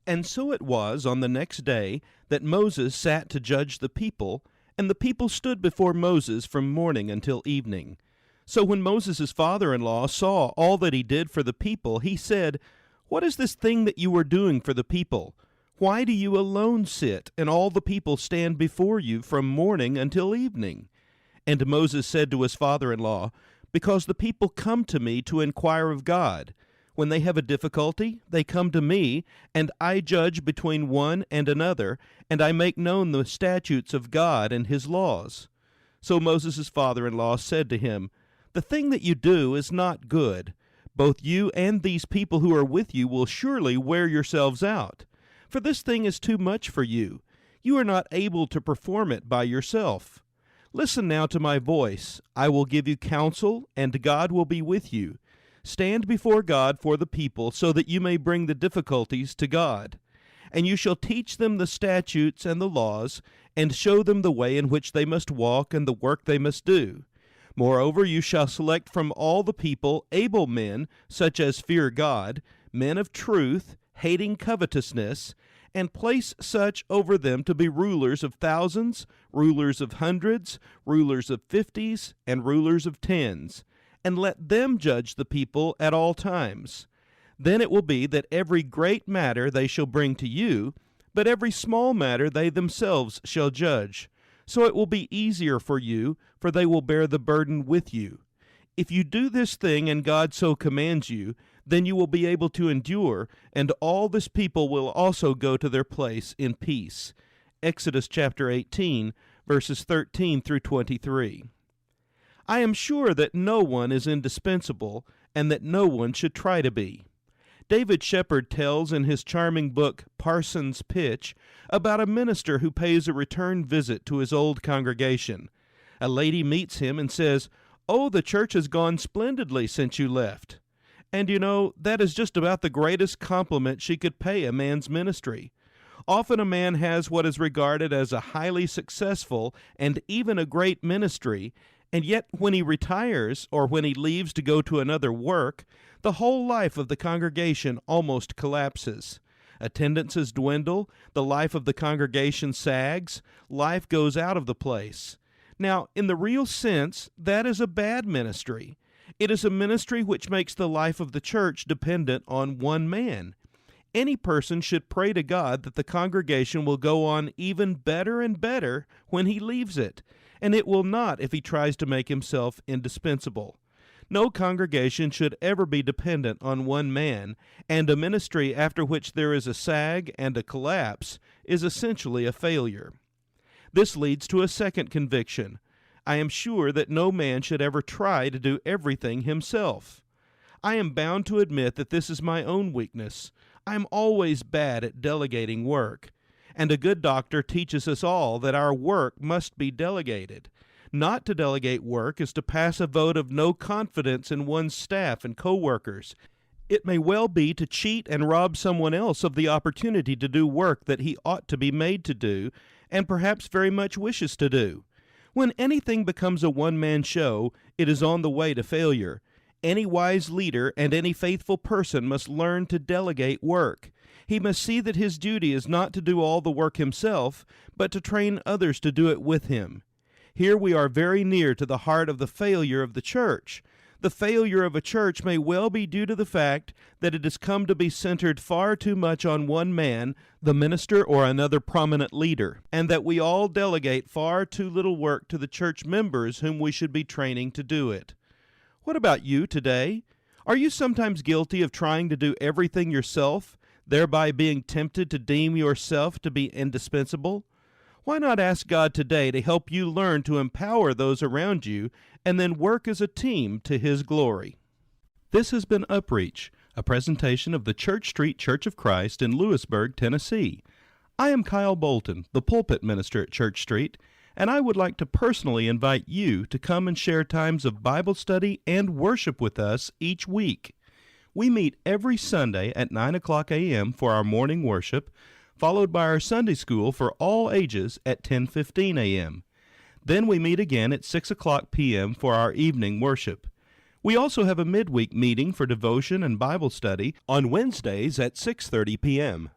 And so it was on the next day that Moses sat to judge the people, and the people stood before Moses from morning until evening. So when Moses' father-in-law saw all that he did for the people, he said, "What is this thing that you are doing for the people? Why do you alone sit, and all the people stand before you from morning until evening?" And Moses said to his father-in-law, "Because the people come to me to inquire of God. When they have a difficulty, they come to me, and I judge between one and another, and I make known the statutes of God and his laws." So Moses' father-in-law said to him, "The thing that you do is not good. Both you and these people who are with you will surely wear yourselves out. For this thing is too much for you. You are not able to perform it by yourself. Listen now to my voice. I will give you counsel, and God will be with you. Stand before God for the people, so that you may bring the difficulties to God. And you shall teach them the statutes and the laws, and show them the way in which they must walk and the work they must do. Moreover, you shall select from all the people able men, such as fear God, men of truth, hating covetousness, and place such over them to be rulers of thousands, rulers of hundreds, rulers of 50s, and rulers of 10s. And let them judge the people at all times. Then it will be that every great matter they shall bring to you, but every small matter they themselves shall judge. So it will be easier for you, for they will bear the burden with you. If you do this thing and God so commands you, then you will be able to endure, and all this people will also go to their place in peace." Exodus chapter 18, verses 13 through 23. I am sure that no one is indispensable, and that no one should try to be. David Shepard tells in his charming book, Parson's Pitch, about a minister who pays a return visit to his old congregation. A lady meets him and says, "Oh, the church has gone splendidly since you left." And you know, that is just about the greatest compliment she could pay a man's ministry. Often a man has what is regarded as a highly successful and even a great ministry, and yet when he retires or when he leaves to go to another work, the whole life of the congregation almost collapses. Attendances dwindle, the life of the congregation sags, life goes out of the place. Now, in the real sense, that is a bad ministry. It is a ministry which makes the life of the church dependent on one man. Any person should pray to God that the congregation will go on even better and better when he leaves it, and it will not if he tries to make himself indispensable. No congregation should ever be dependent on one man, and a ministry after which there is a sag and a collapse is essentially a failure. This leads to a second conviction. I am sure that no man should ever try to do everything himself. I am bound to admit that this is my own weakness. I am always bad at delegating work, and a good doctor teaches us all that our work must be delegated. Not to delegate work is to pass a vote of no confidence in one's staff and co-workers. It may well be to cheat and rob someone else of the opportunity to do work that he ought to be made to do, and perhaps very much wishes to do. When anything becomes a one-man show, it is on the way to failure. Any wise leader and any faithful person must learn to delegate work. He must see that his duty is not to do all the work himself, but to train others to do it with him. Here we are very near to the heart of the failure of the church. The failure of a church may well be due to the fact that it has come to be centered far too much on one man, the minister or another prominent leader, and that we all delegate far too little work to the church members whom we should be training to do it. What about you today? Are you sometimes guilty of trying to do everything yourself, thereby being tempted to deem yourself to be indispensable? Why not ask God today to help you learn to empower those around you and then work as a team to His glory? This has been UpReach, a presentation of the Church Street Church of Christ in Lewisburg, Tennessee. I am Kyle Bolton, the pulpit minister at Church Street, and I would like to personally invite you to come and share times of Bible study and worship with us each week. We meet every Sunday at 9 o'clock a.m. for our morning worship, followed by our Sunday school for all ages at 10:15 a.m. Then we meet again at 6 o'clock p.m. for our evening worship. We also have a midweek meeting for devotion and Bible study on Wednesdays at 6:30 p.m.